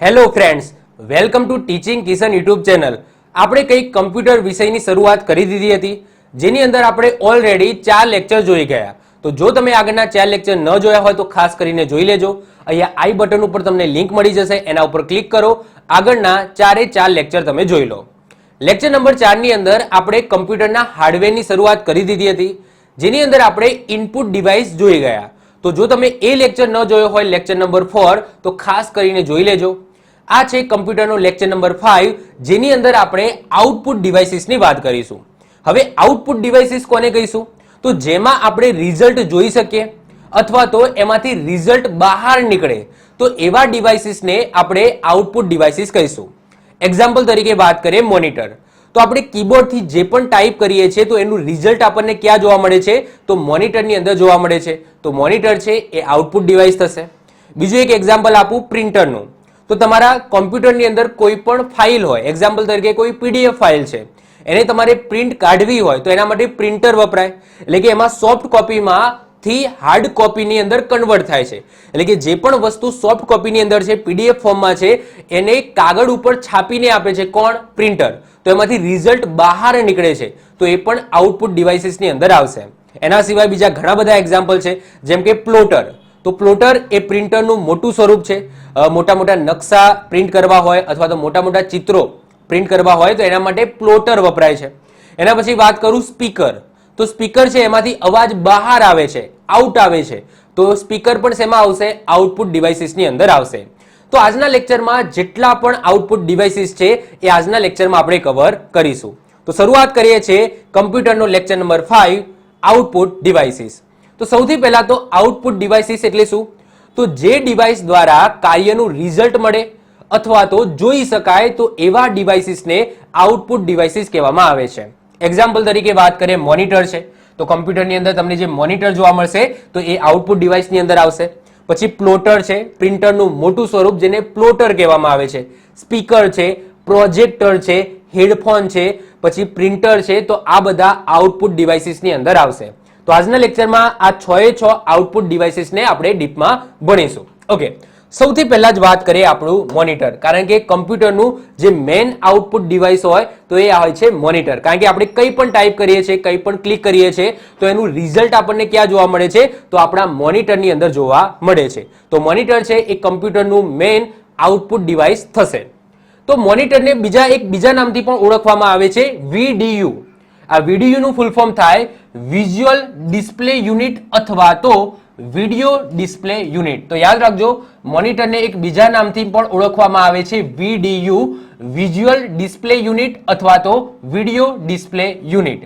Hello friends, welcome to teaching Kishan YouTube channel. આપણે કંઈક computer વિષયની શરૂઆત કરી દીધી હતી, જેની અંદર આપણે ઓલરેડી 4 લેક્ચર જોઈ ગયા. તો જો તમે આગળના 4 લેક્ચર ન જોયા હોય તો ખાસ કરીને જોઈ લેજો. અહીંયા આઈ બટન ઉપર તમને લિંક મળી જશે, એના ઉપર ક્લિક કરો, આગળના 4 લેક્ચર તમે જોઈ લો. લેક્ચર નંબર 4 ની અંદર આપણે કમ્પ્યુટરના હાર્ડવેરની શરૂઆત કરી દીધી હતી, જેની અંદર આપણે ઇનપુટ ડિવાઇસ જોઈ ગયા. તો જો તમે એ લેક્ચર ન જોયો હોય લેક્ચર નંબર 4 તો ખાસ કરીને જોઈ લેજો. આ છે કમ્પ્યુટરનો લેક્ચર નંબર 5, જેની અંદર આપણે આઉટપુટ ડિવાઇસીસની વાત કરીશું. હવે આઉટપુટ ડિવાઇસીસ કોને કહીશું? તો જેમાં આપણે રિઝલ્ટ જોઈ શકીએ અથવા તો એમાંથી રિઝલ્ટ બહાર નીકળે, તો એવા ડિવાઇસીસને આપણે આઉટપુટ ડિવાઇસીસ કહીશું. એક્ઝામ્પલ તરીકે વાત કરીએ મોનિટર. તો આપણે કીબોર્ડથી જે પણ ટાઈપ કરીએ છીએ તો એનું રિઝલ્ટ આપણને ક્યાં જોવા મળે છે? તો મોનિટરની અંદર જોવા મળે છે. તો મોનિટર છે એ આઉટપુટ ડિવાઇસ થશે. બીજું એક એક્ઝામ્પલ આપું પ્રિન્ટરનું. તો તમારા કોમ્પ્યુટરની અંદર કોઈ પણ ફાઇલ હોય, એક્ઝામ્પલ તરીકે કોઈ પીડીએફ ફાઇલ છે, એને તમારે પ્રિન્ટ કાઢવી હોય તો એના માટે પ્રિન્ટર વપરાય. એટલે કે એમાં સોફ્ટ કોપીમાંથી હાર્ડ કોપીની અંદર કન્વર્ટ થાય છે. એટલે કે જે પણ વસ્તુ સોફ્ટ કોપીની અંદર છે, પીડીએફ ફોર્મમાં છે, એને કાગળ ઉપર છાપીને આપે છે કોણ? પ્રિન્ટર. તો એમાંથી રિઝલ્ટ બહાર નીકળે છે, તો એ પણ આઉટપુટ ડિવાઇસીસની અંદર આવશે. એના સિવાય બીજા ઘણા બધા એક્ઝામ્પલ છે, જેમ કે પ્લોટર. તો પ્લોટર એ પ્રિન્ટરનું મોટું સ્વરૂપ છે. મોટા મોટા નકશા પ્રિન્ટ કરવા હોય અથવા તો મોટા મોટા ચિત્રો પ્રિન્ટ કરવા હોય તો એના માટે પ્લોટર વપરાય છે. એના પછી વાત કરું સ્પીકર. તો સ્પીકર છે એમાંથી અવાજ બહાર આવે છે, આઉટ આવે છે, તો સ્પીકર પણ શેમાં આવશે? આઉટપુટ ડિવાઇસીસની અંદર આવશે. તો આજના લેક્ચરમાં જેટલા પણ આઉટપુટ ડિવાઇસીસ છે એ આજના લેક્ચરમાં આપણે કવર કરીશું. તો શરૂઆત કરીએ છીએ કમ્પ્યુટરનો લેક્ચર નંબર 5, આઉટપુટ ડિવાઇસીસ. તો સૌથી પહેલા તો આઉટપુટ ડિવાઇસીસ એટલે શું? તો જે ડિવાઇસ દ્વારા કાર્યનું રિઝલ્ટ મળે અથવા તો જોઈ શકાય, તો એવા ડિવાઇસીસને આઉટપુટ ડિવાઇસીસ કહેવામાં આવે છે. એક્ઝામ્પલ તરીકે વાત કરીએ મોનિટર છે. તો કમ્પ્યુટરની અંદર તમને જે મોનિટર જોવા મળશે તો એ આઉટપુટ ડિવાઇસની અંદર આવશે. પછી પ્લોટર છે, પ્રિન્ટરનું મોટું સ્વરૂપ જેને પ્લોટર કહેવામાં આવે છે. સ્પીકર છે, પ્રોજેક્ટર છે, હેડફોન છે, પછી પ્રિન્ટર છે, તો આ બધા આઉટપુટ ડિવાઇસીસની અંદર આવશે. તો આજના લેક્ચરમાં આ 6 આઉટપુટ ડિવાઇસીસને આપણે ડીપમાં ભણીશું. ઓકે, સૌથી પહેલા જ વાત કરીએ આપણું મોનિટર, કારણ કે કમ્પ્યુટરનું જે મેઇન આઉટપુટ ડિવાઇસ હોય તો એ હોય છે મોનિટર. કારણ કે આપણે કંઈ પણ ટાઈપ કરીએ છીએ, કંઈ પણ ક્લિક કરીએ છીએ તો એનું રિઝલ્ટ આપણને ક્યાં જોવા મળે છે? તો આપણા મોનિટરની અંદર જોવા મળે છે. તો મોનિટર છે એ કમ્પ્યુટરનું મેઇન આઉટપુટ ડિવાઇસ થશે. તો મોનિટરને બીજા નામથી પણ ઓળખવામાં આવે છે VDU. આ VDU નું ફૂલ ફોર્મ થાય વિઝ્યુઅલ ડિસ્પ્લે યુનિટ અથવા તો વિડિયો ડિસ્પ્લે યુનિટ. તો યાદ રાખજો, મોનિટરને એક બીજા નામથી પણ ઓળખવામાં આવે છે VDU, વિઝ્યુઅલ ડિસ્પ્લે યુનિટ અથવા તો વિડિયો ડિસ્પ્લે યુનિટ.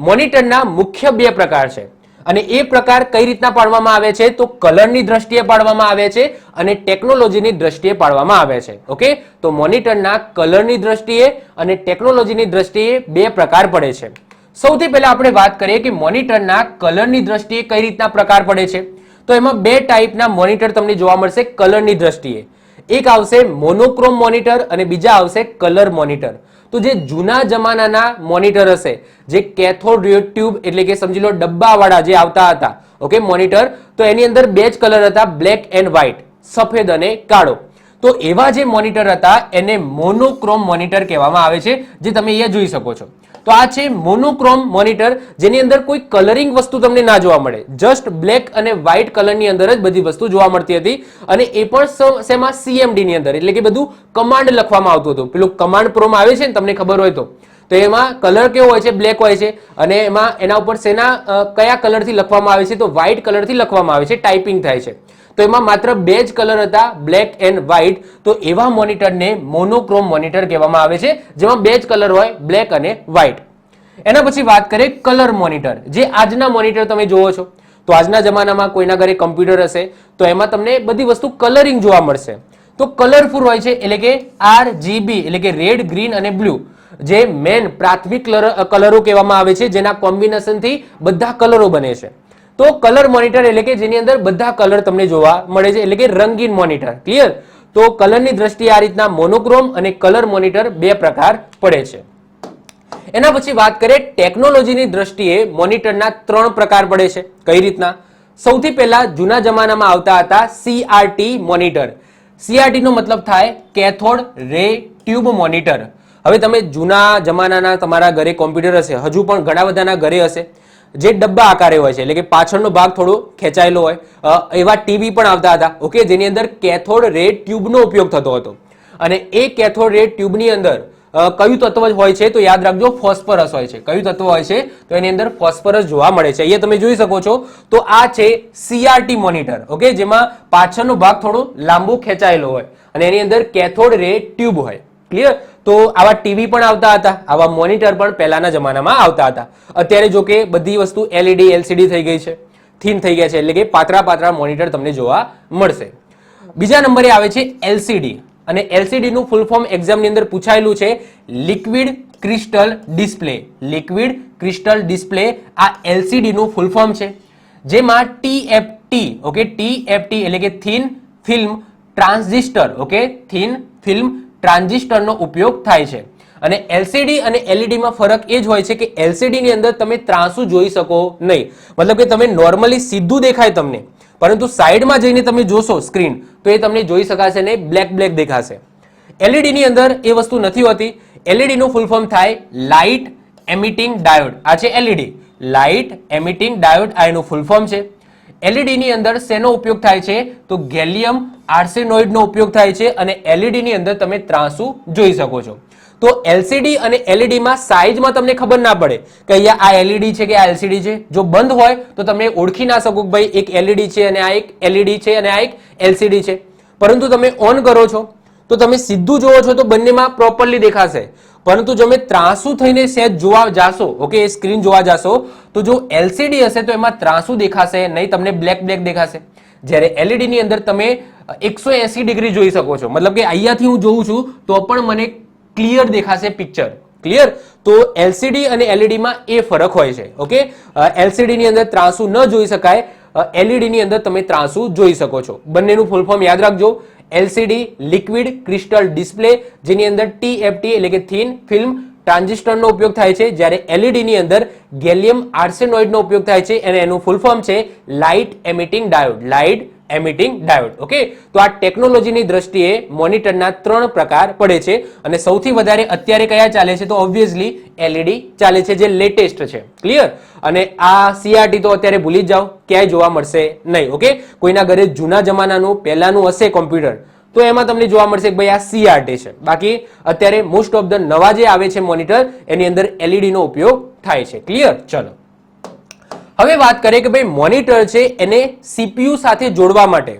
મોનિટરના મુખ્ય 2 પ્રકાર છે અને એ પ્રકાર કઈ રીતના પાડવામાં આવે છે? તો કલરની દ્રષ્ટિએ પાડવામાં આવે છે અને ટેકનોલોજીની દ્રષ્ટિએ પાડવામાં આવે છે. ઓકે, તો મોનિટરના કલરની દ્રષ્ટિએ અને ટેકનોલોજીની દ્રષ્ટિએ 2 પ્રકાર પડે છે. સૌથી પહેલા આપણે વાત કરીએ કે મોનિટરના કલરની દ્રષ્ટિએ કઈ રીતના પ્રકાર પડે છે. તો એમાં 2 ટાઈપના મોનિટર તમને જોવા મળશે કલરની દ્રષ્ટિએ. એક આવશે મોનોક્રોમ મોનિટર અને બીજા આવશે કલર મોનિટર. તો જે જૂના જમાનાના મોનિટર હશે, જે કેથોડ રે ટ્યુબ એટલે કે સમજી લો ડબ્બાવાળા જે આવતા હતા, ઓકે, મોનિટર, તો એની અંદર 2 જ કલર હતા, બ્લેક એન્ડ વ્હાઇટ, સફેદ અને કાળો. તો એવા જે મોનિટર હતા એને મોનોક્રોમ મોનિટર કહેવામાં આવે છે, જે તમે અહીંયા જોઈ શકો છો. તો આ છે મોનોક્રોમ મોનિટર, જેની અંદર કોઈ કલરિંગ વસ્તુ તમને ના જોવા મળે, જસ્ટ બ્લેક અને વ્હાઇટ કલરની અંદર જ બધી વસ્તુ જોવા મળતી હતી. અને એ પણ શેમાં? CMD ની અંદર, એટલે કે બધું કમાન્ડ લખવામાં આવતું હતું. પેલું કમાન્ડ પ્રોમ આવે છે ને, તમને ખબર હોય તો એમાં કલર કેવો હોય છે? બ્લેક હોય છે. અને એમાં એના ઉપર કયા કલરથી લખવામાં આવે છે? તો વ્હાઇટ કલરથી લખવામાં આવે છે, ટાઈપિંગ થાય છે. તો એમાં માત્ર 2 જ કલર હતા, બ્લેક એન્ડ વ્હાઇટ. તો એવા મોનિટરને મોનોક્રોમ મોનિટર કહેવામાં આવે છે, જેમાં 2 જ કલર હોય, બ્લેક અને વ્હાઇટ. એના પછી વાત કરીએ કલર મોનિટર, જે આજના મોનિટર તમે જોવો છો. તો આજના જમાનામાં કોઈના ઘરે કમ્પ્યુટર હશે તો એમાં તમને બધી વસ્તુ કલરિંગ જોવા મળશે. તો કલરફુલ હોય છે, એટલે કે RGB એટલે કે રેડ, ગ્રીન અને બ્લુ, જે મેન પ્રાથમિક કલરો કહેવામાં આવે છે, જેના કોમ્બિનેશનથી બધા કલરો બને છે. તો કલર મોનિટર એટલે કે જેની અંદર બધા કલર તમને જોવા મળે છે, એટલે કે રંગીન મોનિટર. ક્લિયર? તો કલરની દ્રષ્ટિએ આ રીતના મોનોક્રોમ અને કલર મોનિટર 2 પ્રકાર પડે છે. એના પછી વાત કરીએ ટેકનોલોજીની દ્રષ્ટિએ મોનિટરના 3 પ્રકાર પડે છે. કઈ રીતના? સૌથી પહેલા જૂના જમાનામાં આવતા હતા CRT મોનિટર. CRT નો મતલબ થાય કેથોડ રે ટ્યુબ મોનિટર. હવે તમે જૂના જમાનાના તમારા ઘરે કોમ્પ્યુટર હશે, હજુ પણ ઘણા બધાના ઘરે હશે, જે ડબ્બા આકારે હોય છે, એટલે કે પાછળનો ભાગ થોડો ખેંચાયેલો હોય, એવા ટીવી પણ આવતા હતા. ઓકે, જેની અંદર કેથોડ રે ટ્યુબનો ઉપયોગ થતો હતો. અને એ કેથોડ રે ટ્યુબની અંદર કયું તત્વ હોય છે તો યાદ રાખજો, ફોસ્ફરસ હોય છે. કયું તત્વ હોય છે તો એની અંદર ફોસ્ફરસ જોવા મળે છે. અહીંયા તમે જોઈ શકો છો તો આ છે CRT મોનિટર. ઓકે, જેમાં પાછળનો ભાગ થોડો લાંબો ખેંચાયેલો હોય અને એની અંદર કેથોડ રે ટ્યુબ હોય. ક્લિયર? તો આવા ટીવી પણ આવતા હતા, આવા મોનિટર પણ પહેલાના જમાનામાં આવતા હતા. અત્યારે જો કે બધી વસ્તુ LED LCD થઈ ગઈ છે, થીન થઈ ગયા છે, એટલે કે પાતળા પાતળા મોનિટર તમને જોવા મળશે. બીજા નંબરે આવે છે LCD. અને LCD નું ફૂલ ફોર્મ એક્ઝામની અંદર પૂછાયેલું છે liquid crystal display. Liquid crystal display આ LCD નું ફૂલ ફોર્મ છે, જેમાં TFT, ઓકે, TFT એટલે કે thin film transistor, okay, thin film ટ્રાન્ઝિસ્ટરનો ઉપયોગ થાય છે. અને LCD અને LED માં ફરક એ જ હોય છે કે LCD ની અંદર તમે ત્રાંસુ જોઈ શકો નહીં, મતલબ કે તમે નોર્મલી સીધું દેખાય તમને, પરંતુ સાઈડમાં જઈને તમે જોશો સ્ક્રીન તો એ તમને જોઈ શકાશે ને બ્લેક બ્લેક દેખાશે. LED ની અંદર એ વસ્તુ નથી હોતી. LED નું ફૂલ ફોર્મ થાય લાઇટ એમિટિંગ ડાયોડ. આ છે LED, લાઇટ એમિટિંગ ડાયોડ, આ એનું ફૂલ ફોર્મ છે. LED ની અંદર શેનો ઉપયોગ થાય છે તો ગેલિયમ આર્સેનોઇડ નો ઉપયોગ થાય છે અને LED ની અંદર તમે ત્રાંસુ જોઈ શકો છો. તો LCD અને LED માં સાઈઝમાં તમને ખબર ના પડે કે અહીંયા આ LED છે કે આ LCD છે. જો બંધ હોય તો તમે ઓળખી ના શકો કે ભાઈ એક LED છે અને આ એક LED છે અને આ એક LCD છે. પરંતુ તમે ઓન કરો છો તો તમે સીધું જોવો છો તો બંનેમાં પ્રોપરલી દેખાશે. પરંતુ જો તમે ત્રાંસુ થઈને સેજ જોવા જાશો, ઓકે, એ સ્ક્રીન જોવા જાશો તો જો LCD હશે તો એમાં ત્રાંસુ દેખાશે નહીં, તમને બ્લેક બ્લેક દેખાશે. જ્યારે LED ની અંદર તમે 180 ડિગ્રી જોઈ શકો છો, મતલબ કે અહીંયાથી હું જોઉં છું તો પણ મને ક્લિયર દેખાશે પિક્ચર. ક્લિયર? તો LCD અને LED માં એ ફરક હોય છે. ઓકે, LCD ની અંદર ત્રાંસુ ન જોઈ શકાય, LED ની અંદર તમે ત્રાંસુ જોઈ શકો છો. બંનેનું ફૂલ ફોર્મ યાદ રાખજો. LCD લિક્વિડ ક્રિસ્ટલ ડિસ્પ્લે, જેની અંદર TFT એટલે કે થિન ફિલ્મ ટ્રાન્ઝિસ્ટરનો ઉપયોગ થાય છે, જ્યારે LED ની અંદર ગેલિયમ આર્સેનોઇડનો ઉપયોગ થાય છે અને એનું ફૂલ ફોર્મ છે light emitting diode. Light emitting diode. Okay, તો આ ટેકનોલોજીની દ્રષ્ટિએ મોનિટરના 3 પ્રકાર પડે છે અને સૌથી વધારે અત્યારે કયા ચાલે છે તો ઓબ્વિયસલી LED ચાલે છે, જે લેટેસ્ટ છે. ક્લિયર? અને આ CRT તો અત્યારે ભૂલી જ જાઓ, ક્યાંય જોવા મળશે નહીં. ઓકે, કોઈના ઘરે જૂના જમાનાનું પહેલાનું હશે કોમ્પ્યુટર તો એમાં તમને જોવા મળશે કે ભાઈ આ CRT છે. બાકી અત્યારે મોસ્ટ ઓફ ધ નવા જે આવે છે મોનિટર એની અંદર LED નો ઉપયોગ થાય છે. ક્લિયર? ચલો હવે વાત કરીએ કે ભાઈ મોનિટર છે એને CPU સાથે જોડવા માટે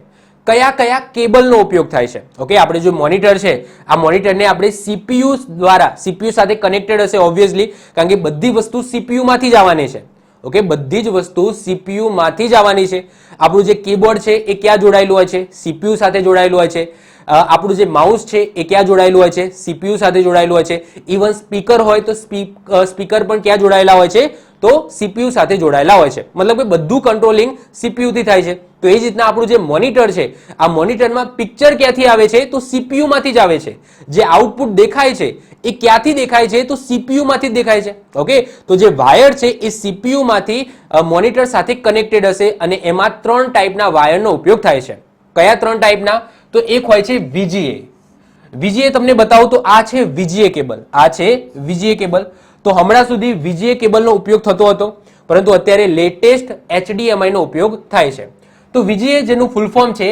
કયા કયા કેબલનો ઉપયોગ થાય છે. ઓકે, આપણે જો મોનિટર છે આ મોનિટરને આપણે CPU દ્વારા, CPU સાથે કનેક્ટેડ હશે ઓબ્વિયસલી, કારણ કે બધી વસ્તુ CPU માંથી જ આવવાની છે. ઓકે, બધી જ વસ્તુ CPU માંથી જ આવવાની છે. આપણું જે કીબોર્ડ છે એ ક્યાં જોડાયેલું હોય છે? CPU સાથે જોડાયેલું હોય છે. આપણું જે માઉસ છે એ ક્યાં જોડાયેલું હોય છે? CPU સાથે જોડાયેલું હોય છે. ઇવન સ્પીકર હોય તો સ્પીકર પણ ક્યાં જોડાયેલા હોય છે તો CPU સાથે જોડાયેલા હોય છે. મતલબ કે બધું કંટ્રોલિંગ CPU થી થાય છે. તો એ જ રીતના આપણું જે મોનિટર છે આ મોનિટરમાં પિક્ચર ક્યાંથી આવે છે તો CPU માંથી જ આવે છે. જે આઉટપુટ દેખાય છે એ ક્યાંથી દેખાય છે તો CPU માંથી જ દેખાય છે. ઓકે, તો જે વાયર છે એ CPU માંથી મોનિટર સાથે કનેક્ટેડ હશે અને એમાં 3 ટાઈપના વાયરનો ઉપયોગ થાય છે. કયા 3 ટાઈપના? તો એક હોય છે VGA. VGA તમને બતાવું તો આ છે VGA કેબલ. આ છે VGA કેબલ. તો હમણાં સુધી VGA કેબલનો ઉપયોગ થતો હતો, પરંતુ અત્યારે લેટેસ્ટ HDMI નો ઉપયોગ થાય છે. તો VGA જેનું ફૂલ ફોર્મ છે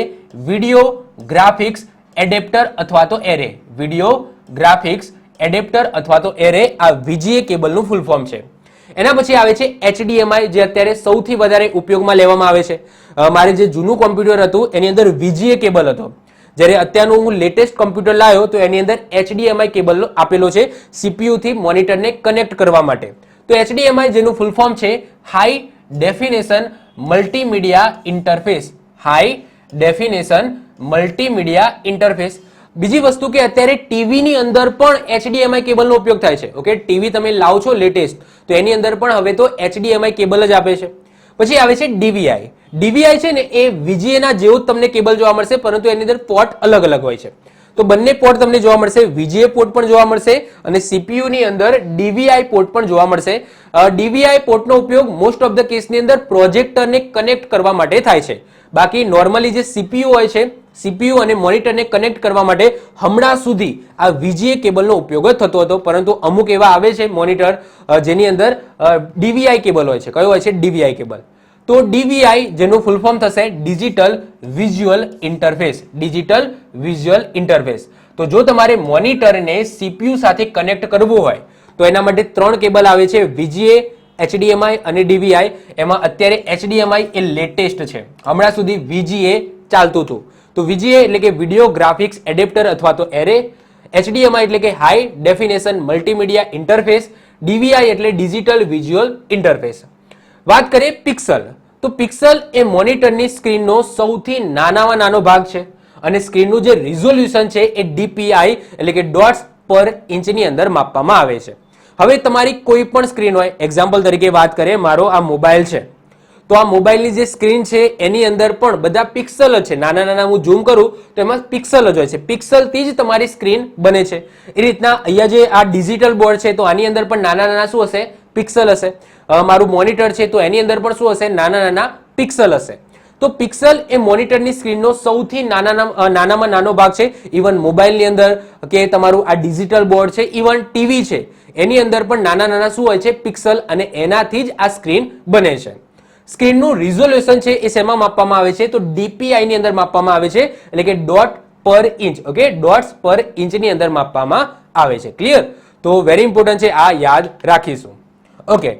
વિડિયો ગ્રાફિક્સ એડેપ્ટર અથવા તો એરે. વિડિયો ગ્રાફિક્સ એડેપ્ટર અથવા તો એરે, આ VGA કેબલનું ફૂલ ફોર્મ છે. એના પછી આવે છે HDMI, જે અત્યારે સૌથી વધારે ઉપયોગમાં લેવામાં આવે છે. મારે જે જૂનું કોમ્પ્યુટર હતું એની અંદર VGA કેબલ હતો, જ્યારે અત્યારનું હું લેટેસ્ટ કોમ્પ્યુટર લાવ્યો તો એની અંદર HDMI કેબલ આપેલો છે CPU થી મોનિટરને કનેક્ટ કરવા માટે. તો HDMI જેનું ફૂલ ફોર્મ છે high definition multimedia interface. High definition multimedia interface. બીજી વસ્તુ કે અત્યારે ટીવી ની અંદર પણ HDMI કેબલનો ઉપયોગ થાય છે. ઓકે, ટીવી તમે લાવો છો લેટેસ્ટ તો એની અંદર પણ હવે તો HDMI કેબલ જ આપે છે. પછી આવે છે DVI. DVI છે ને એ VGA ના જેવું જ તમને કેબલ જોવા મળશે, પરંતુ એની અંદર પોર્ટ અલગ અલગ હોય છે. તો બંને પોર્ટ તમને જોવા મળશે. VGA પોર્ટ પણ જોવા મળશે અને CPU ની અંદર DVI પોર્ટ પણ જોવા મળશે. DVI પોર્ટનો ઉપયોગ મોસ્ટ ઓફ ધ કેસની અંદર પ્રોજેક્ટરને કનેક્ટ કરવા માટે થાય છે. બાકી નોર્મલી જે સીપીયુ હોય છે, સીપીયુ અને મોનિટરને કનેક્ટ કરવા માટે હમણાં સુધી આ VGA કેબલનો ઉપયોગ જ થતો હતો, પરંતુ અમુક એવા આવે છે મોનિટર જેની અંદર DVI કેબલ હોય છે. કયો હોય છે? DVI cable. તો DVI જેનું ફૂલ ફોર્મ થશે digital visual interface. Digital visual interface. તો જો તમારે મોનિટરને સીપીયુ સાથે કનેક્ટ કરવું હોય તો એના માટે 3 કેબલ આવે છે, VGA, HDMI અને DVI. એમાં અત્યારે HDMI એ લેટેસ્ટ છે, હમણાં સુધી VGA ચાલતું હતું. તો VGA એટલે કે વિડિયો ગ્રાફિક્સ એડેપ્ટર અથવા તો એરે, HDMI એટલે કે high definition multimedia interface, DVI એટલે ડિજિટલ વિઝ્યુઅલ ઇન્ટરફેસ. વાત કરીએ પિક્સલ, તો પિક્સલ એ મોનિટરની સ્ક્રીનનો સૌથી નાનામાં નાનો ભાગ છે અને સ્ક્રીનનું જે રિઝોલ્યુશન છે એ DPI એટલે કે ડોટ્સ પર ઇંચની અંદર માપવામાં આવે છે. હવે તમારી કોઈ પણ સ્ક્રીન હોય, એક્ઝામ્પલ તરીકે વાત કરીએ, મારો આ મોબાઈલ છે, તો આ મોબાઈલની જે સ્ક્રીન છે એની અંદર પણ બધા પિક્સલ જ છે. નાના નાના હું ઝૂમ કરું તો એમાં પિક્સલ જ હોય છે, પિક્સલથી જ તમારી સ્ક્રીન બને છે. એ રીતના અહીંયા જે આ ડિજિટલ બોર્ડ છે તો આની અંદર પણ નાના નાના શું હશે? પિક્સલ હશે. મારું મોનિટર છે તો એની અંદર પણ શું હશે? નાના નાના પિક્સલ હશે. તો પિક્સલ એ મોનિટરની સ્ક્રીનનો સૌથી નાનામાં નાનો ભાગ છે. ઇવન મોબાઈલની અંદર કે તમારું આ ડિજિટલ બોર્ડ છે, ઇવન ટીવી છે, એની અંદર પણ નાના નાના શું હોય છે? પિક્સલ, અને એનાથી જ આ સ્ક્રીન બને છે. સ્ક્રીનનું રિઝોલ્યુશન છે એ શેમાં માપવામાં આવે છે? તો DPI ની અંદર માપવામાં આવે છે, એટલે કે ડોટ પર ઇંચ. ઓકે, ડોટ્સ પર ઇંચની અંદર માપવામાં આવે છે. ક્લિયર? તો વેરી ઇમ્પોર્ટન્ટ છે, આ યાદ રાખીશું. ઓકે,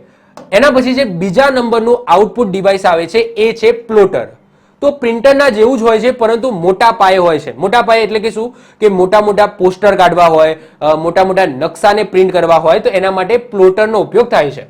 એના પછી જે બીજા નંબરનું આઉટપુટ ડિવાઇસ આવે છે એ છે પ્લોટર. તો પ્રિન્ટરના જેવું જ હોય છે પરંતુ મોટા પાયે હોય છે. મોટા પાયે એટલે કે શું? કે મોટા મોટા પોસ્ટર કાઢવા હોય, મોટા મોટા નકશાને પ્રિન્ટ કરવા હોય તો એના માટે પ્લોટરનો ઉપયોગ થાય છે.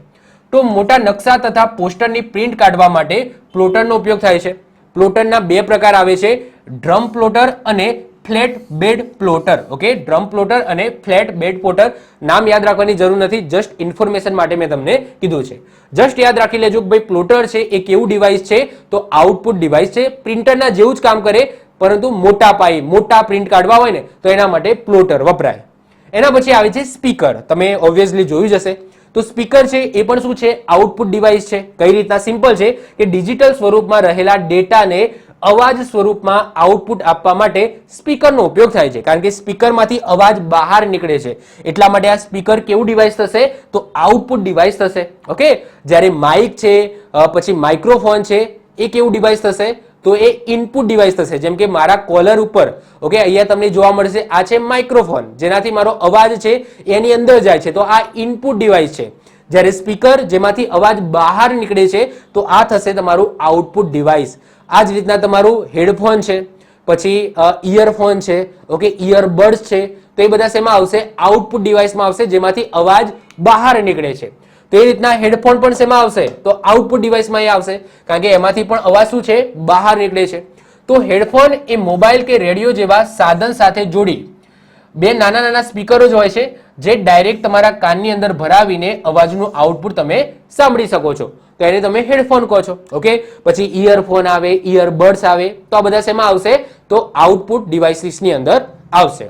તો મોટા નકશા તથા પોસ્ટરની પ્રિન્ટ કાઢવા માટે પ્લોટરનો ઉપયોગ થાય છે. પ્લોટરના 2 પ્રકાર આવે છે, ડ્રમ પ્લોટર અને ફ્લેટ બેડ પ્લોટર. ઓકે, ડ્રમ પ્લોટર અને ફ્લેટ બેડ પ્લોટર. નામ યાદ રાખવાની જરૂર નથી, જસ્ટ ઇન્ફોર્મેશન માટે મેં તમને કીધું છે. જસ્ટ યાદ રાખી લેજો કે ભાઈ પ્લોટર છે એ કેવું ડિવાઇસ છે? તો આઉટપુટ ડિવાઇસ છે. પ્રિન્ટરના જેવું જ કામ કરે પરંતુ મોટા પાયે મોટા પ્રિન્ટ કાઢવા હોય ને તો એના માટે પ્લોટર વપરાય. એના પછી આવે છે સ્પીકર. તમે ઓબ્વિયસલી જોયું જ હશે. તો સ્પીકર છે એ પણ શું છે? આઉટપુટ ડિવાઇસ છે. કઈ રીતના? સિમ્પલ છે કે ડિજિટલ સ્વરૂપમાં રહેલા ડેટાને અવાજ સ્વરૂપમાં આઉટપુટ આપવા માટે સ્પીકરનો ઉપયોગ થાય છે, કારણ કે સ્પીકરમાંથી અવાજ બહાર નીકળે છે. એટલા માટે આ સ્પીકર કેવું ડિવાઇસ થશે? તો આઉટપુટ ડિવાઇસ થશે. ઓકે, જ્યારે માઇક છે, પછી માઇક્રોફોન છે, એ કેવું ડિવાઇસ થશે? તો એ ઇનપુટ ડિવાઇસ થશે. જેમ કે મારા કોલર ઉપર, ઓકે, અહીંયા તમને જોવા મળશે આ છે માઇક્રોફોન, જેનાથી મારો અવાજ છે એની અંદર જાય છે, તો આ ઇનપુટ ડિવાઇસ છે. જ્યારે સ્પીકર જેમાંથી અવાજ બહાર નીકળે છે તો આ થશે તમારું આઉટપુટ ડિવાઇસ. આ જ રીતના તમારું હેડફોન છે, પછી ઇયરફોન છે, ઓકે, ઇયરબડ્સ છે, તો એ બધા શેમાં આવશે? આઉટપુટ ડિવાઇસમાં આવશે, જેમાંથી અવાજ બહાર નીકળે છે. તો એ રીતના હેડફોન પણ શેમાં આવશે? તો આઉટપુટ ડિવાઇસમાં એ આવશે, કારણ કે એમાંથી પણ અવાજ શું છે? બહાર નીકળે છે. તો હેડફોન એ મોબાઈલ કે રેડિયો જેવા સાધન સાથે જોડી 2 નાના નાના સ્પીકરો જ હોય છે, જે ડાયરેક્ટ તમારા કાનની અંદર ભરાવીને અવાજનું આઉટપુટ તમે સાંભળી શકો છો. તો એને તમે હેડફોન કહો છો. ઓકે, પછી ઇયરફોન આવે, ઇયરબડ્સ આવે, તો આ બધા શેમાં આવશે? તો આઉટપુટ ડિવાઇસીસની અંદર આવશે.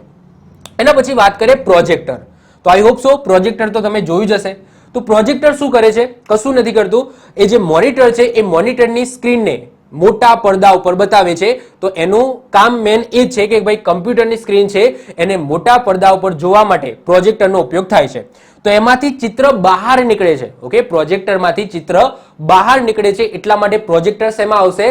એના પછી વાત કરીએ પ્રોજેક્ટર. તો આઈ હોપ સો પ્રોજેક્ટર તો તમે જોયું જ હશે. તો પ્રોજેક્ટર શું કરે છે? કશું નથી કરતું. એ જે મોનિટર છે એ મોનિટરની સ્ક્રીનને મોટા પડદા ઉપર બતાવે છે. તો એનું કામ મેન એ છે કે ભાઈ કમ્પ્યુટરની સ્ક્રીન છે એને મોટા પડદા ઉપર જોવા માટે પ્રોજેક્ટરનો ઉપયોગ થાય છે. તો એમાંથી ચિત્ર બહાર નીકળે છે. ઓકે, પ્રોજેક્ટરમાંથી ચિત્ર બહાર નીકળે છે, એટલા માટે પ્રોજેક્ટર શેમાં આવશે?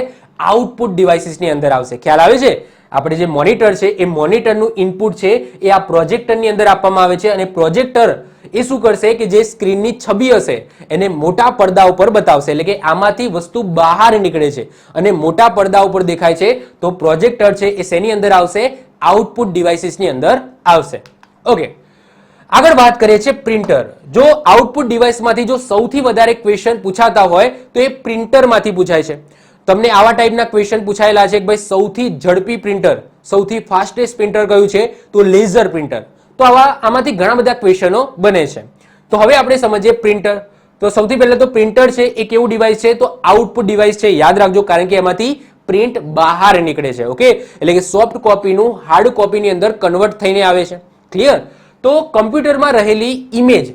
આઉટપુટ ડિવાઇસીસની અંદર આવશે. ખ્યાલ આવે છે? આપણે જે મોનિટર છે એ મોનિટરનું ઇનપુટ છે એ આ પ્રોજેક્ટરની અંદર આપવામાં આવે છે, અને પ્રોજેક્ટર એ શું કરશે કે જે સ્ક્રીનની છબી હશે એને મોટા પડદા ઉપર બતાવશે. એટલે કે આમાંથી વસ્તુ બહાર નીકળે છે અને મોટા પડદા ઉપર દેખાય છે, તો પ્રોજેક્ટર છે એ શેની અંદર આવશે? આઉટપુટ ડિવાઇસીસની અંદર આવશે. ઓકે, આગળ વાત કરીએ છીએ પ્રિન્ટર. જો આઉટપુટ ડિવાઇસમાંથી જો સૌથી વધારે ક્વેશ્ચન પૂછાતા હોય તો એ પ્રિન્ટરમાંથી પૂછાય છે. તમને આવા ટાઈપના ક્વેશ્ચન પૂછાયેલા છે કે ભાઈ સૌથી ઝડપી પ્રિન્ટર, સૌથી ફાસ્ટેસ્ટ પ્રિન્ટર કયું છે? તો લેઝર પ્રિન્ટર. તો આમાંથી ઘણા બધા ક્વેશ્ચનો બને છે. તો હવે આપણે સમજીએ પ્રિન્ટર. તો સૌથી પહેલા તો પ્રિન્ટર છે એ કેવું ડિવાઇસ છે? તો આઉટપુટ ડિવાઇસ છે. યાદ રાખજો, કારણ કે એમાંથી પ્રિન્ટ બહાર નીકળે છે. ઓકે, એટલે કે સોફ્ટ કોપીનું હાર્ડ કોપીની અંદર કન્વર્ટ થઈને આવે છે. ક્લિયર? તો કમ્પ્યુટરમાં રહેલી ઇમેજ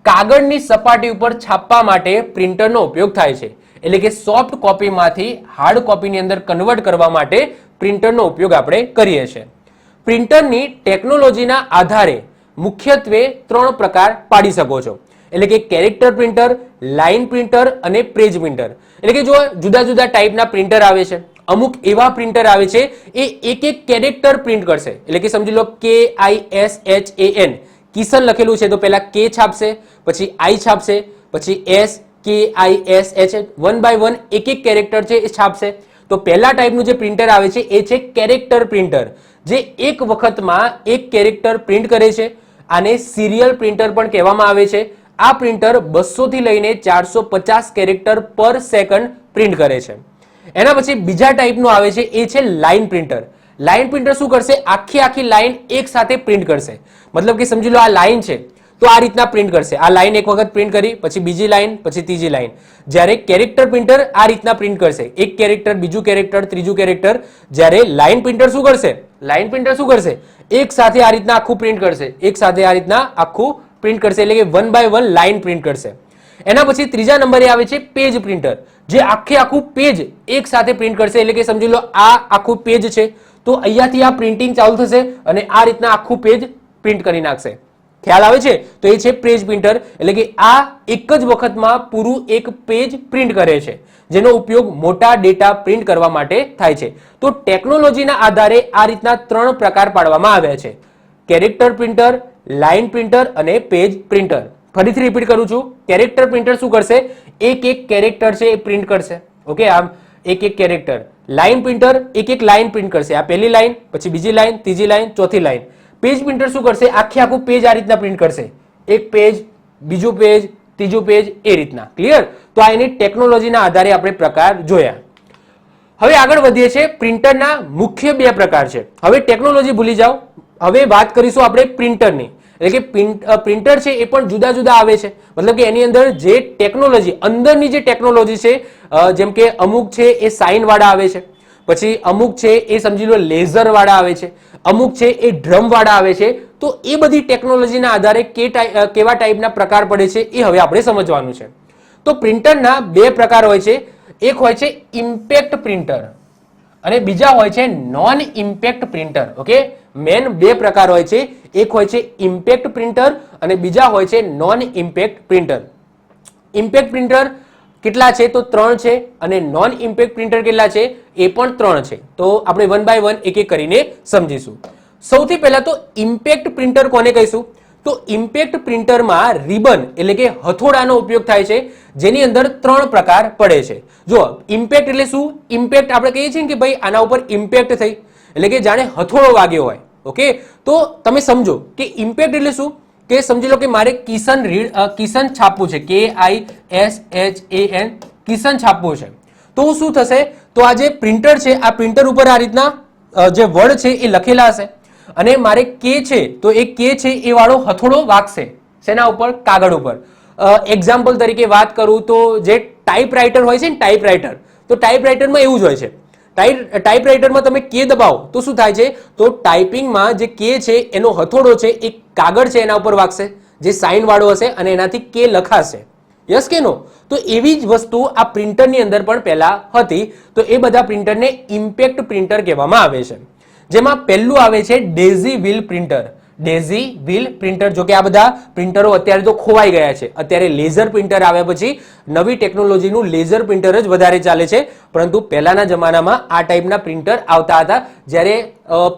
કાગળની સપાટી ઉપર છાપવા માટે પ્રિન્ટરનો ઉપયોગ થાય છે. એટલે કે સોફ્ટ કોપીમાંથી હાર્ડ કોપીની અંદર કન્વર્ટ કરવા માટે પ્રિન્ટરનો ઉપયોગ આપણે કરીએ છીએ. પ્રિન્ટરની ટેકનોલોજીના આધારે મુખ્યત્વે 3 પ્રકાર પાડી શકો છો, એટલે કે કેરેક્ટર પ્રિન્ટર, લાઇન પ્રિન્ટર અને પેજ પ્રિન્ટર. એટલે કે જો જુદા જુદા ટાઈપના પ્રિન્ટર આવે છે, અમુક એવા પ્રિન્ટર આવે છે એ એક એક કેરેક્ટર પ્રિન્ટ કરશે, એટલે કે સમજી લો KISHAN, કિશન લખેલું છે તો પહેલા K છાપશે, પછી I છાપશે, પછી SKISH, 1 by 1 એક એક કેરેક્ટર છે એ છાપશે. તો પહેલા ટાઈપનું જે પ્રિન્ટર આવે છે એ છે કેરેક્ટર પ્રિન્ટર, જે એક વખતમાં એક કેરેક્ટર પ્રિન્ટ કરે છે. આને સિરિયલ પ્રિન્ટર પણ કહેવામાં આવે છે. આ પ્રિન્ટર 200 થી લઈને 450 કેરેક્ટર પર સેકન્ડ પ્રિન્ટ કરે છે. એના પછી બીજા ટાઈપનું આવે છે એ છે લાઇન પ્રિન્ટર. લાઇન પ્રિન્ટર શું કરશે? આખી લાઇન એક સાથે પ્રિન્ટ કરશે. મતલબ કે સમજી લો આ લાઇન છે તો આ રીતના પ્રિન્ટ કરશે. આ લાઇન એક વખત પ્રિન્ટ કરી, પછી બીજી લાઇન, પછી ત્રીજી લાઇન. જ્યારે કેરેક્ટર પ્રિન્ટર આ રીતના પ્રિન્ટ કરશે, એક કેરેક્ટર, બીજું કેરેક્ટર, ત્રીજું કેરેક્ટર. જ્યારે લાઇન પ્રિન્ટર શું કરશે? લાઇન પ્રિન્ટર શું કરશે? એક સાથે આ રીતના આખું પ્રિન્ટ કરશે, એક સાથે આ રીતના આખું પ્રિન્ટ કરશે, એટલે કે 1 by 1 લાઇન પ્રિન્ટ કરશે. એના પછી ત્રીજા નંબરે આવે છે પેજ પ્રિન્ટર, જે આખું પેજ એક સાથે પ્રિન્ટ કરશે. એટલે કે સમજી લો આ આખું પેજ છે તો અહીંયાથી આ પ્રિન્ટિંગ ચાલુ થશે અને આ રીતના આખું પેજ પ્રિન્ટ કરી નાખશે. ખ્યાલ આવે છે? તો એ છે પેજ પ્રિન્ટર, એટલે કે આ એક જ વખતમાં પૂરું એક પેજ પ્રિન્ટ કરે છે, જેનો ઉપયોગ મોટા ડેટા પ્રિન્ટ કરવા માટે થાય છે. તો ટેકનોલોજીના આધારે આ રીતના 3 પ્રકાર પાડવામાં આવ્યા છે: કેરેક્ટર પ્રિન્ટર, લાઇન પ્રિન્ટર અને પેજ પ્રિન્ટર. ફરીથી રિપીટ કરું છું, કેરેક્ટર પ્રિન્ટર શું કરશે? એક એક કેરેક્ટર છે એ પ્રિન્ટ કરશે. ઓકે, આમ એક એક કેરેક્ટર. લાઇન પ્રિન્ટર એક એક લાઇન પ્રિન્ટ કરશે, આ પહેલી લાઇન, પછી બીજી લાઇન, ત્રીજી લાઇન, ચોથી લાઇન. પેજ પ્રિન્ટર શું કરશે? આખું પેજ આ રીતના પ્રિન્ટ કરશે, એક પેજ, બીજું પેજ, ત્રીજું પેજ, એ રીતના. ક્લિયર? તો આ એની ટેકનોલોજીના આધારે આપણે પ્રકાર જોયા. હવે આગળ વધીએ છીએ. પ્રિન્ટરના મુખ્ય 2 પ્રકાર છે. હવે ટેકનોલોજી ભૂલી જાઓ, હવે વાત કરીશું આપણે પ્રિન્ટરની. એટલે કે પ્રિન્ટર છે એ પણ જુદા જુદા આવે છે. મતલબ કે એની અંદર જે ટેકનોલોજી, અંદરની જે ટેકનોલોજી છે, જેમ કે અમુક છે એ સાઇન વાળા આવે છે, પછી અમુક છે એ સમજી લો લેઝર વાળા આવે છે, અમુક છે એ ડ્રમ વાળા આવે છે. તો એ બધી ટેકનોલોજીના આધારે કેવા ટાઈપના પ્રકાર પડે છે એ હવે આપણે સમજવાનું છે. તો પ્રિન્ટરના 2 પ્રકાર હોય છે. એક હોય છે ઇમ્પેક્ટ પ્રિન્ટર અને બીજા હોય છે non impact printer. Okay, main 2 પ્રકાર હોય છે. એક હોય છે ઇમ્પેક્ટ પ્રિન્ટર અને બીજા હોય છે non impact printer. Impact printer કેટલા છે? તો 3 છે. અને નોન ઇમ્પેક્ટ પ્રિન્ટર કેટલા છે? એ પણ 3 છે. તો આપણે 1 by 1 એક એક કરીને સમજીશું. સૌથી પહેલા તો ઇમ્પેક્ટ પ્રિન્ટર કોને કહીશું? તો ઇમ્પેક્ટ પ્રિન્ટરમાં રિબન એટલે કે હથોડાનો ઉપયોગ થાય છે, જેની અંદર 3 પ્રકાર પડે છે. જો ઇમ્પેક્ટ એટલે શું? ઇમ્પેક્ટ આપણે કહીએ છીએ કે ભાઈ આના ઉપર ઇમ્પેક્ટ થઈ, એટલે કે જાણે હથોડો વાગ્યો હોય. ઓકે, તો તમે સમજો કે ઇમ્પેક્ટ એટલે શું? કે સમજી લો કે મારે કિશન છાપવું છે, KISHAN, કિશન છાપવું છે. તો શું થશે? તો આ જે પ્રિન્ટર છે, આ પ્રિન્ટર ઉપર આ રીતના જે વર્ડ છે એ લખેલા હશે અને મારે કે છે તો એ કે છે એ વાળો હથોડો વાગશે. શેના ઉપર? કાગળ ઉપર. એક્ઝામ્પલ તરીકે વાત કરું તો જે ટાઈપરાઇટર હોય છે ને, ટાઈપરાઇટર, તો ટાઈપરાઇટરમાં એવું જ હોય છે. ટાઈપરાઇટરમાં તમે કે દબાવો તો શું થાય છે? તો ટાઈપિંગમાં જે કે છે એનો હથોડો છે એ કાગળ છે એના ઉપર વાગશે, જે સાઇન વાળો હશે, અને એનાથી કે લખાશે. યસ કે નો? તો એવી જ વસ્તુ આ પ્રિન્ટરની અંદર પણ પહેલા હતી. તો એ બધા પ્રિન્ટરને ઇમ્પેક્ટ પ્રિન્ટર કહેવામાં આવે છે. જેમાં પહેલું આવે છે daisy wheel printer. Daisy wheel printer, જો કે આ બધા પ્રિન્ટરો અત્યારે તો ખોવાઈ ગયા છે. અત્યારે લેઝર પ્રિન્ટર આવ્યા પછી નવી ટેકનોલોજીનું લેઝર પ્રિન્ટર જ વધારે ચાલે છે. પરંતુ પહેલાના જમાનામાં આ ટાઈપના પ્રિન્ટર આવતા હતા જ્યારે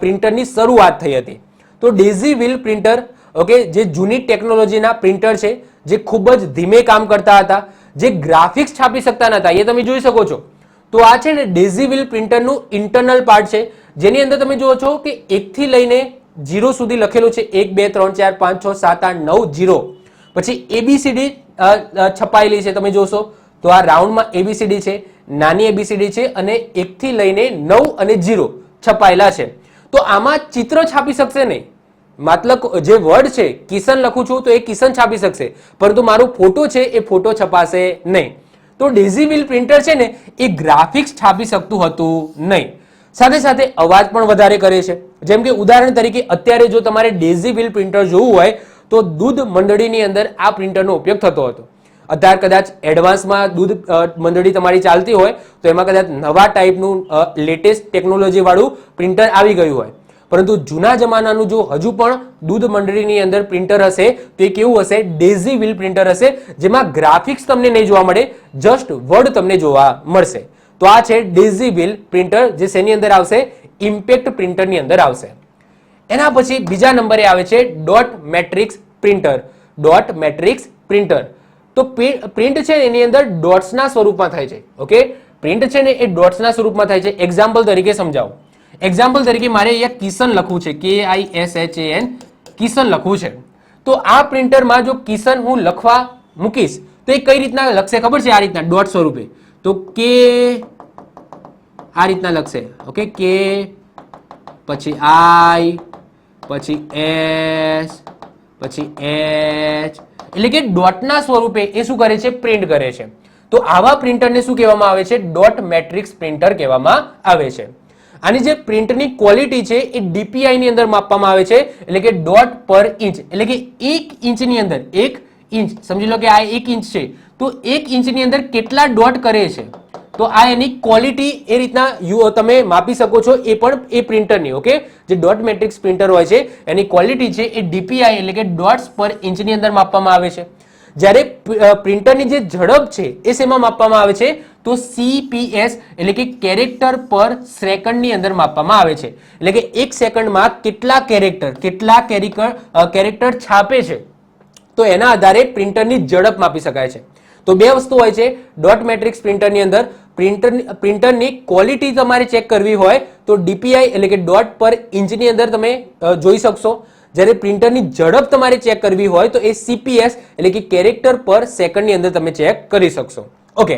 પ્રિન્ટરની શરૂઆત થઈ હતી. તો ડેઝી વ્હીલ પ્રિન્ટર, ઓકે, જે જૂની ટેકનોલોજીના પ્રિન્ટર છે, જે ખૂબ જ ધીમે કામ કરતા હતા, જે ગ્રાફિક્સ છાપી શકતા નતા, એ તમે જોઈ શકો છો. તો આ છે ને ડેઝી વ્હીલ પ્રિન્ટરનું ઇન્ટરનલ પાર્ટ છે, જેની અંદર તમે જુઓ છો કે 1 થી લઈને 0 સુધી લખેલું છે. 1 2 3 4 5 6 7 8 9 0. પછી ABCD છપાયેલી છે, તમે જોશો તો આ રાઉન્ડમાં ABCD છે, નાની ABCD છે, અને 1 થી લઈને 9 અને 0 છપાયેલા છે. તો આમાં ચિત્ર છાપી શકશે નહીં. મતલબ જે વર્ડ છે, કિશન લખું છું તો એ કિશન છાપી શકશે, પરંતુ મારો ફોટો છે એ ફોટો છપાશે નહીં. તો ડેઝી વ્હીલ પ્રિન્ટર છે ને એ ગ્રાફિક્સ છાપી શકતું હતું નહીં. સાથે સાથે અવાજ પણ વધારે કરે છે. જેમ કે ઉદાહરણ તરીકે અત્યારે જો તમારે ડેઝી વ્હીલ પ્રિન્ટર જોવું હોય તો દૂધ મંડળીની અંદર આ પ્રિન્ટરનો ઉપયોગ થતો હતો. અત્યારે કદાચ એડવાન્સમાં દૂધ મંડળી તમારી ચાલતી હોય તો એમાં કદાચ નવા ટાઈપનું લેટેસ્ટ ટેકનોલોજી વાળું પ્રિન્ટર આવી ગયું હોય, પરંતુ જૂના જમાનાનું જો હજુ પણ દૂધ મંડળીની અંદર પ્રિન્ટર હશે તો એ કેવું હશે? ડેઝી વ્હીલ પ્રિન્ટર હશે, જેમાં ગ્રાફિક્સ તમને નહીં જોવા મળે, જસ્ટ વર્ડ તમને જોવા મળશે. તો આ છે ડેઝી વ્હીલ પ્રિન્ટર, જે શેની અંદર આવશે? ઇમ્પેક્ટ પ્રિન્ટરની અંદર આવશે. એના પછી બીજા નંબરે આવે છે dot matrix printer. Dot matrix printer તો પ્રિન્ટ છે એની અંદર ડોટ્સના સ્વરૂપમાં થાય છે. ઓકે, પ્રિન્ટ છે ને એ ડોટ્સના સ્વરૂપમાં થાય છે. એક્ઝામ્પલ તરીકે સમજાવું. એક્ઝામ્પલ તરીકે મારે અહીંયા કિશન લખવું છે, KISHAN, કિશન લખવું છે. તો આ પ્રિન્ટરમાં જો કિશન હું લખવા મૂકીશ તો એ કઈ રીતના લખશે ખબર છે? આ રીતના ડોટ સ્વરૂપે. તો કે આ રીતના લખશે. ઓકે, કે પછી I પછી S પછી H, એટલે કે ડોટના સ્વરૂપે એ શું કરે છે? પ્રિન્ટ કરે છે. તો આવા પ્રિન્ટરને શું કહેવામાં આવે છે? ડોટ મેટ્રિક્સ પ્રિન્ટર કહેવામાં આવે છે. આની જે પ્રિન્ટની ક્વોલિટી છે એ DPI ની અંદર માપવામાં આવે છે, એટલે કે ડોટ પર ઇંચ, એટલે કે 1 ઇંચની અંદર 1 ઇંચ, સમજી લો કે આ 1 ઇંચ છે તો 1 ઇંચની અંદર કેટલા ડોટ કરે છે, તો આ એની ક્વોલિટી એ રીતના તમે માપી શકો છો. એ પણ એ પ્રિન્ટરની. ઓકે, જે ડોટ મેટ્રિક્સ પ્રિન્ટર હોય છે એની ક્વોલિટી છે એ DPI એટલે કે ડોટ્સ પર ઇંચની અંદર માપવામાં આવે છે. જ્યારે પ્રિન્ટરની જે ઝડપ છે એ શેમાં માપવામાં આવે છે? તો CPS એટલે કે કેરેક્ટર પર સેકન્ડની અંદર માપવામાં આવે છે. એટલે કે 1 સેકન્ડમાં કેટલા કેરેક્ટર છાપે છે, તો એના આધારે પ્રિન્ટરની ઝડપ માપી શકાય છે. તો બે વસ્તુ હોય છે ડોટ મેટ્રિક્સ પ્રિન્ટરની અંદર. પ્રિન્ટરની ક્વોલિટી તમારે ચેક કરવી હોય તો DPI એટલે કે ડોટ પર ઇંચની અંદર તમે જોઈ શકશો. જ્યારે પ્રિન્ટરની ઝડપ તમારે ચેક કરવી હોય તો એ CPS એટલે કે કેરેક્ટર પર સેકન્ડની અંદર તમે ચેક કરી શકશો. ઓકે,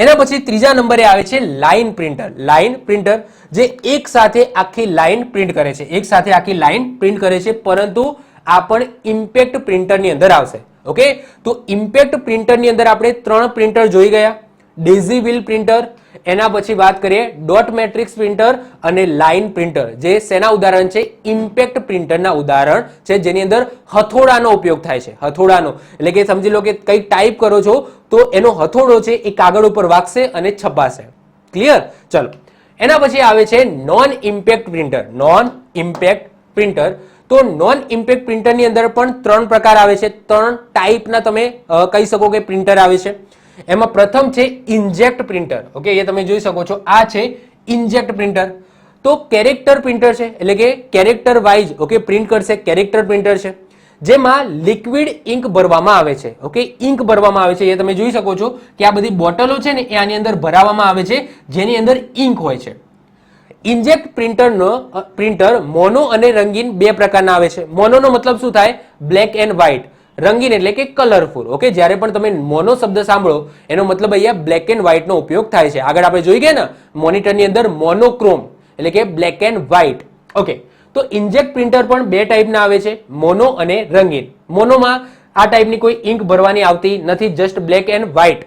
એના પછી ત્રીજા નંબરે આવે છે લાઇન પ્રિન્ટર. લાઇન પ્રિન્ટર જે એક સાથે આખી લાઇન પ્રિન્ટ કરે છે, એક સાથે આખી લાઇન પ્રિન્ટ કરે છે, પરંતુ આ પણ ઇમ્પેક્ટ પ્રિન્ટરની અંદર આવશે. ઓકે, તો ઇમ્પેક્ટ પ્રિન્ટરની અંદર આપણે 3 પ્રિન્ટર જોઈ ગયા. ડેઝી વ્હીલ પ્રિન્ટર, એના પછી વાત કરીએ ડોટ મેટ્રિક્સ પ્રિન્ટર અને લાઇન પ્રિન્ટર, જે શેના ઉદાહરણ છે? ઇમ્પેક્ટ પ્રિન્ટરના ઉદાહરણ છે, જેની અંદર હથોડાનો ઉપયોગ થાય છે. હથોડાનો એટલે કે સમજી લો કે કંઈક ટાઈપ કરો છો તો એનો હથોડો છે એ કાગળ ઉપર વાગશે અને છપાશે. ક્લિયર? ચલો, એના પછી આવે છે non impact printer. Non impact printer, તો નોન ઇમ્પેક્ટ પ્રિન્ટરની અંદર પણ 3 પ્રકાર આવે છે. 3 ટાઈપના તમે કહી શકો કે પ્રિન્ટર આવે છે. એમાં પ્રથમ છે ઇન્જેક્ટ પ્રિન્ટર. ઓકે, એ તમે જોઈ શકો છો, આ છે ઇન્જેક્ટ પ્રિન્ટર. તો કેરેક્ટર પ્રિન્ટર છે, એટલે કે કેરેક્ટર વાઇઝ ઓકે પ્રિન્ટ કરશે. કેરેક્ટર પ્રિન્ટર છે જેમાં લિક્વિડ ઇંક ભરવામાં આવે છે. ઓકે, ઇંક ભરવામાં આવે છે. એ તમે જોઈ શકો છો કે આ બધી બોટલો છે ને એ આની અંદર ભરાવામાં આવે છે, જેની અંદર ઇંક હોય છે. ઇન્જેક્ટ પ્રિન્ટર મોનો અને રંગીન 2 પ્રકારના આવે છે. મોનોનો મતલબ શું થાય? Black and white. રંગીન એટલે કે કલરફુલ. ઓકે, જ્યારે પણ તમે મોનો શબ્દ સાંભળો એનો મતલબ અહીંયા બ્લેક એન્ડ વ્હાઇટ નો ઉપયોગ થાય છે. આગળ આપણે જોઈ ગયા ને મોનિટરની અંદર મોનોક્રોમ એટલે કે બ્લેક એન્ડ વ્હાઇટ. ઓકે, તો ઇન્જેક્ટ પ્રિન્ટર પણ 2 ટાઈપના આવે છે, મોનો અને રંગીન. મોનોમાં આ ટાઈપની કોઈ ઇંક ભરવાની આવતી નથી, જસ્ટ બ્લેક એન્ડ વ્હાઇટ.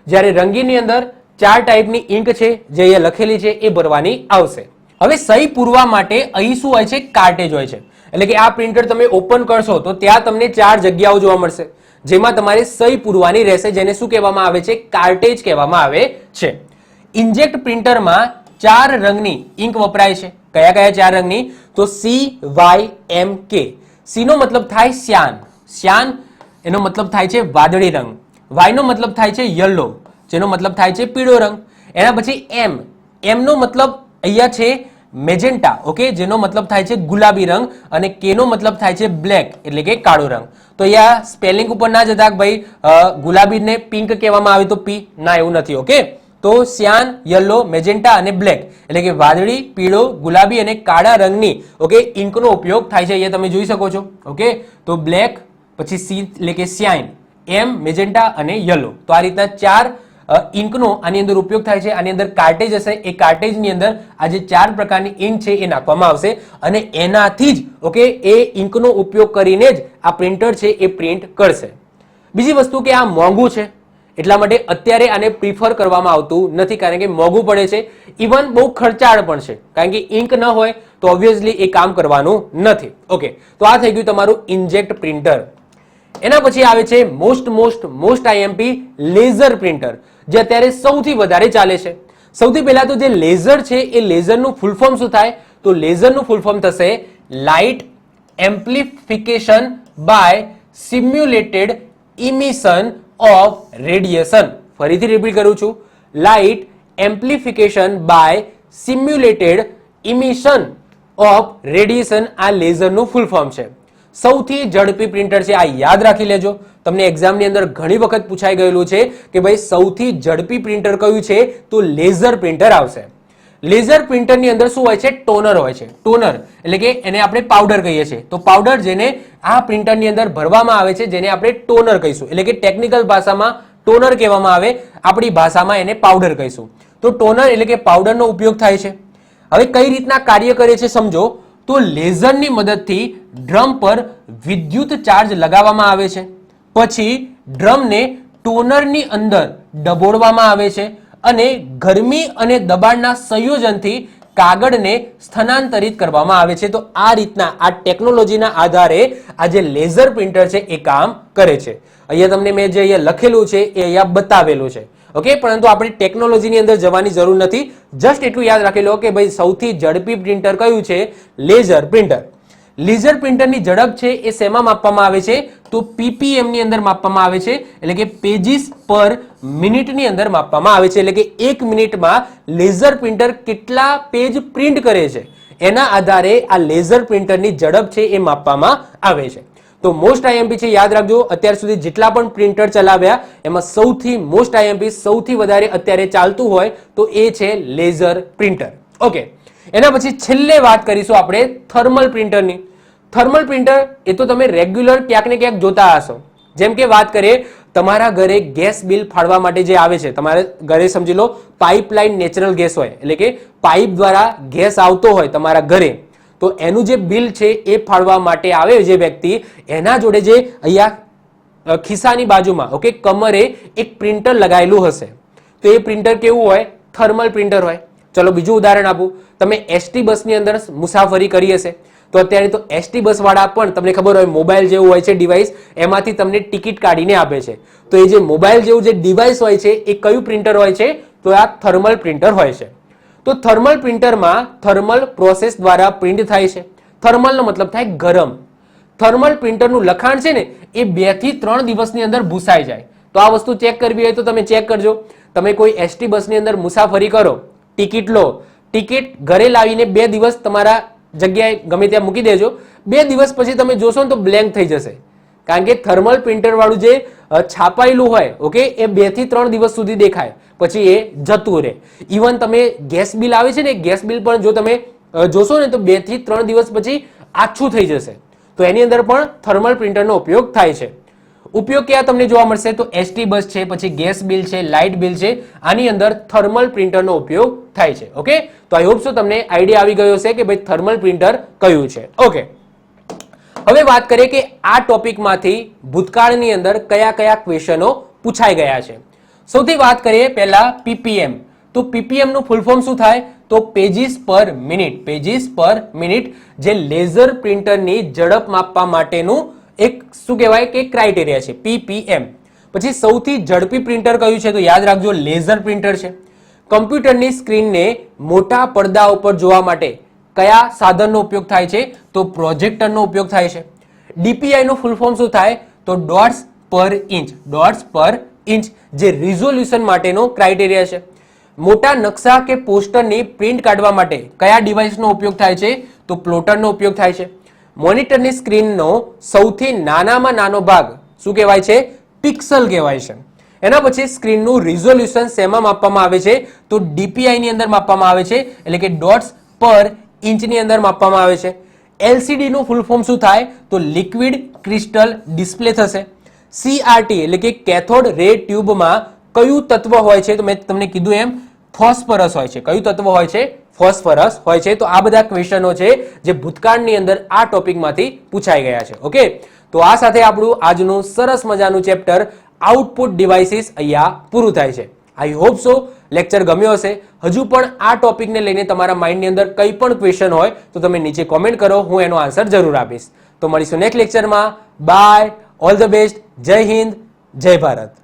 જ્યારે રંગીનની અંદર 4 ટાઈપની ઇંક છે જે અહીંયા લખેલી છે એ ભરવાની આવશે. હવે સહી પૂરવા માટે અહીં શું હોય છે? કાર્ટેજ હોય છે. એટલે કે આ પ્રિન્ટર તમે ઓપન કરશો તો ત્યાં તમને 4 જગ્યાઓ જોવા મળશે, જેમાં તમારે સહી પૂરવાની રહેશે, જેને શું કહેવામાં આવે છે? કાર્ટેજ કહેવામાં આવે છે. ઇન્જેક્ટ પ્રિન્ટરમાં 4 રંગની ઇંક વપરાય છે. કયા કયા 4 રંગની? તો CYMK. C નો મતલબ થાય શ્યાન. શ્યાન એનો મતલબ થાય છે વાદળી રંગ. Y નો મતલબ થાય છે યલો, જેનો મતલબ થાય છે પીળો રંગ. એના પછી M. M નો મતલબ અહીંયા છે મેજેન્ટા. ઓકે, જેનો મતલબ થાય છે ગુલાબી રંગ. અને K નો મતલબ થાય છે બ્લેક એટલે કે કાળો રંગ. તો અહીંયા સ્પેલિંગ ઉપર ના જતા કે ભાઈ ગુલાબીને પિંક કહેવામાં આવે તો P, ના, એવું નથી. ઓકે, તો શ્યાન, યલો, મેજેન્ટા અને બ્લેક એટલે કે વાદળી, પીળો, ગુલાબી અને કાળા રંગની ઓકે ઇંકનો ઉપયોગ થાય છે. અહીંયા તમે જોઈ શકો છો. ઓકે, તો બ્લેક, પછી C એટલે કે શ્યાન, M મેજેન્ટા અને યલો. તો આ રીતના 4 ઇંકનો આની અંદર ઉપયોગ થાય છે. આની અંદર કાર્ટેજ હશે, એ કાર્ટેજની અંદર આ જે 4 પ્રકારની ઇંક છે એ નાખવામાં આવશે અને એનાથી જ ઓકે એ ઇંકનો ઉપયોગ કરીને જ આ પ્રિન્ટર છે એ પ્રિન્ટ કરશે. બીજી વસ્તુ કે આ મોંઘું છે, એટલા માટે અત્યારે આને પ્રિફર કરવામાં આવતું નથી, કારણ કે મોંઘું પડે છે. ઇવન બહુ ખર્ચાળ પણ છે, કારણ કે ઇંક ન હોય તો ઓબ્વિયસલી એ કામ કરવાનું નથી. ઓકે, તો આ થઈ ગયું તમારું ઇન્જેક્ટ પ્રિન્ટર. એના પછી આવે છે મોસ્ટ આઈએમપી લેઝર પ્રિન્ટર, જે અત્યારે સૌથી વધારે ચાલે છે. સૌથી પહેલા તો જે લેઝર છે એ લેઝરનું ફૂલ ફોર્મ શું થાય? તો લેઝરનું ફૂલ ફોર્મ થશે light amplification by simulated emission of radiation. ફરીથી રિપીટ કરું છું, light amplification by simulated emission of radiation આ લેઝરનું ફૂલ ફોર્મ છે. સૌથી ઝડપી પ્રિન્ટર છે, આ યાદ રાખી લેજો. તમને એક્ઝામની અંદર ઘણી વખત પૂછાઈ ગયેલું છે કે ભાઈ સૌથી ઝડપી પ્રિન્ટર કયું છે? તો લેઝર પ્રિન્ટર આવશે. લેઝર પ્રિન્ટરની અંદર શું હોય છે? ટોનર હોય છે. ટોનર એટલે કે એને આપણે પાવડર કહીએ છીએ. તો પાવડર જેને આ પ્રિન્ટરની અંદર ભરવામાં આવે છે જેને આપણે ટોનર કહીશું, એટલે કે ટેકનિકલ ભાષામાં ટોનર કહેવામાં આવે, આપણી ભાષામાં એને પાવડર કહીશું. તો ટોનર એટલે કે પાવડરનો ઉપયોગ થાય છે. હવે કઈ રીતના કાર્ય કરે છે સમજો. તો લેઝરની મદદથી ડ્રમ પર વિદ્યુત ચાર્જ લગાવવામાં આવે છે, પછી ડ્રમને ટોનરની અંદર ડબોળવામાં આવે છે અને ગરમી અને દબાણના સંયોજનથી કાગળને સ્થાનાંતરિત કરવામાં આવે છે. તો આ રીતના આ ટેકનોલોજીના આધારે આ જે લેઝર પ્રિન્ટર છે એ કામ કરે છે. અહીંયા તમને મેં જે અહીંયા લખેલું છે એ અહીંયા બતાવેલું છે. ઓકે, પરંતુ આપણે ટેકનોલોજીની અંદર જવાની જરૂર નથી. જસ્ટ એટલું યાદ રાખી લો કે ભાઈ સૌથી ઝડપી પ્રિન્ટર કયું છે? Laser printer. લેઝર પ્રિન્ટરની ઝડપ છે એ શેમાં માપવામાં આવે છે? તો PPM ની અંદર માપવામાં આવે છે, એટલે કે પેજીસ પર મિનિટની અંદર માપવામાં આવે છે. એટલે કે 1 મિનિટમાં લેઝર પ્રિન્ટર કેટલા પેજ પ્રિન્ટ કરે છે એના આધારે આ લેઝર પ્રિન્ટરની ઝડપ છે એ માપવામાં આવે છે. તો મોસ્ટ આઈએમપી છે, યાદ રાખજો. અત્યાર સુધી જેટલા પણ પ્રિન્ટર ચલાવ્યા એમાં સૌથી મોસ્ટ આઈએમપી સૌથી વધારે અત્યારે ચાલતું હોય તો એ છે લેઝર પ્રિન્ટર. ઓકે, એના પછી છેલ્લે વાત કરીશું આપણે થર્મલ પ્રિન્ટરની. થર્મલ પ્રિન્ટર એ તો તમે રેગ્યુલર ક્યાંક ને ક્યાંક જોતા હશો. જેમ કે વાત કરીએ તમારા ઘરે ગેસ બિલ ફાળવા માટે જે આવે છે, તમારે ઘરે સમજી લો પાઇપલાઇન નેચરલ ગેસ હોય, એટલે કે પાઇપ દ્વારા ગેસ આવતો હોય તમારા ઘરે, તો એનું જે બિલ છે એ ફાળવા માટે આવે જે વ્યક્તિ, એના જોડે જે અહીંયા ખિસ્સાની બાજુમાં ઓકે કમરે એક પ્રિન્ટર લગાવેલું હશે. તો એ પ્રિન્ટર કેવું હોય? થર્મલ પ્રિન્ટર હોય. ચલો બીજું ઉદાહરણ આપું. તમે એસટી બસની અંદર મુસાફરી કરી હશે, તો અત્યારે તો એસટી બસ વાળા પણ તમને ખબર હોય મોબાઈલ જેવું હોય છે ડિવાઇસ, એમાંથી તમને ટિકિટ કાઢીને આપે છે. તો એ જે મોબાઈલ જેવું જે ડિવાઇસ હોય છે એ કયું પ્રિન્ટર હોય છે? તો આ થર્મલ પ્રિન્ટર હોય છે. તો થર્મલ પ્રિન્ટરમાં થર્મલ પ્રોસેસ દ્વારા પ્રિન્ટ થાય છે. થર્મલનો મતલબ થાય ગરમ. થર્મલ પ્રિન્ટરનું લખાણ છે ને એ 2 થી 3 દિવસની અંદર ભૂસાઈ જાય. તો આ વસ્તુ ચેક કરવી હોય તો તમે ચેક કરજો. તમે કોઈ એસટી બસની અંદર મુસાફરી કરો, ટિકિટ લો, ટિકિટ ઘરે લાવીને 2 દિવસ તમારા જગ્યાએ ગમે ત્યાં મૂકી દેજો. 2 દિવસ પછી તમે જોશો ને તો બ્લેન્ક થઈ જશે, કારણ કે થર્મલ પ્રિન્ટર વાળું જે છાપાયેલું હોય ઓકે એ 2 થી 3 દિવસ સુધી દેખાય, પછી એ જતું રહે. ઇવન તમે ગેસ બિલ આવે છે ને, ગેસ બિલ પણ જો તમે જોશો ને તો 2 થી 3 દિવસ પછી આછું થઈ જશે. તો એની અંદર પણ થર્મલ પ્રિન્ટરનો ઉપયોગ થાય છે. ઉપયોગ ક્યાં તમને જોવા મળશે? તો એસટી બસ છે, પછી ગેસ બિલ છે, લાઇટ બિલ છે, આની અંદર થર્મલ પ્રિન્ટરનો ઉપયોગ થાય છે. ઓકે, તો આઈ હોપ સો તમને આઈડિયા આવી ગયો છે કે ભાઈ થર્મલ પ્રિન્ટર કયું છે. ઓકે, હવે વાત કરીએ કે આ ટોપિકમાંથી ભૂતકાળની અંદર કયા કયા ક્વેશ્ચનો પૂછાઈ ગયા છે. સૌથી વાત કરીએ પહેલા PPM. તો PPM નું ફૂલ ફોર્મ શું થાય? તો પેજીસ પર મિનિટ. પેજીસ પર મિનિટ જે લેઝર પ્રિન્ટરની ઝડપ માપવા માટેનું એક શું કહેવાય કે ક્રાઇટેરિયા છે, PPM. પછી સૌથી ઝડપી પ્રિન્ટર કયું છે? તો યાદ રાખજો લેઝર પ્રિન્ટર છે. કમ્પ્યુટરની સ્ક્રીનને મોટા પડદા ઉપર જોવા માટે કયા સાધનનો ઉપયોગ થાય છે? તો પ્રોજેક્ટરનો ઉપયોગ થાય છે. DPI નું ફૂલ ફોર્મ શું થાય? તો ડોટ્સ પર ઇંચ. ડોટ્સ પર ઇંચ જે રિઝોલ્યુશન માટેનો ક્રાઇટેરિયા છે. મોટા નકશા કે પોસ્ટરની પ્રિન્ટ કાઢવા માટે કયા ડિવાઇસનો ઉપયોગ થાય છે? તો પ્લોટરનો ઉપયોગ થાય છે. મોનિટરની સ્ક્રીનનો સૌથી નાનામાં નાનો ભાગ શું કહેવાય છે? પિક્સલ કહેવાય છે. એના પછી સ્ક્રીનનું રિઝોલ્યુશન શેમાં માપવામાં આવે છે? તો DPI ની અંદર માપવામાં આવે છે, એટલે કે ડોટ્સ પર ઇંચની અંદર માપવામાં આવે છે. LCD નું ફૂલ ફોર્મ શું થાય? તો લિક્વિડ ક્રિસ્ટલ ડિસ્પ્લે થશે. CRT એટલે કે કેથોડ રે ટ્યુબમાં કયું તત્વ હોય છે? તો મેં તમને કીધું એમ ફોસ્ફરસ હોય છે. કયું તત્વ હોય છે? ફોસ્ફરસ હોય છે. તો આ બધા ક્વેશ્ચનો છે જે ભૂતકાળની અંદર આ ટોપિકમાંથી પૂછાઈ ગયા છે. ઓકે, તો આ સાથે આપણું આજનું સરસ મજાનું ચેપ્ટર આઉટપુટ ડિવાઇસીસ અહીંયા પૂરું થાય છે. આઈ હોપ સો લેક્ચર ગમ્યો હશે. હજુ પણ આ ટોપિકને લઈને તમારા માઇન્ડની અંદર કંઈ પણ ક્વેશ્ચન હોય તો તમે નીચે કોમેન્ટ કરો, હું એનો આન્સર જરૂર આપીશ. તો મળીશું નેક્સ્ટ લેક્ચરમાં. બાય. All the best. જય હિન્દ, જય ભારત.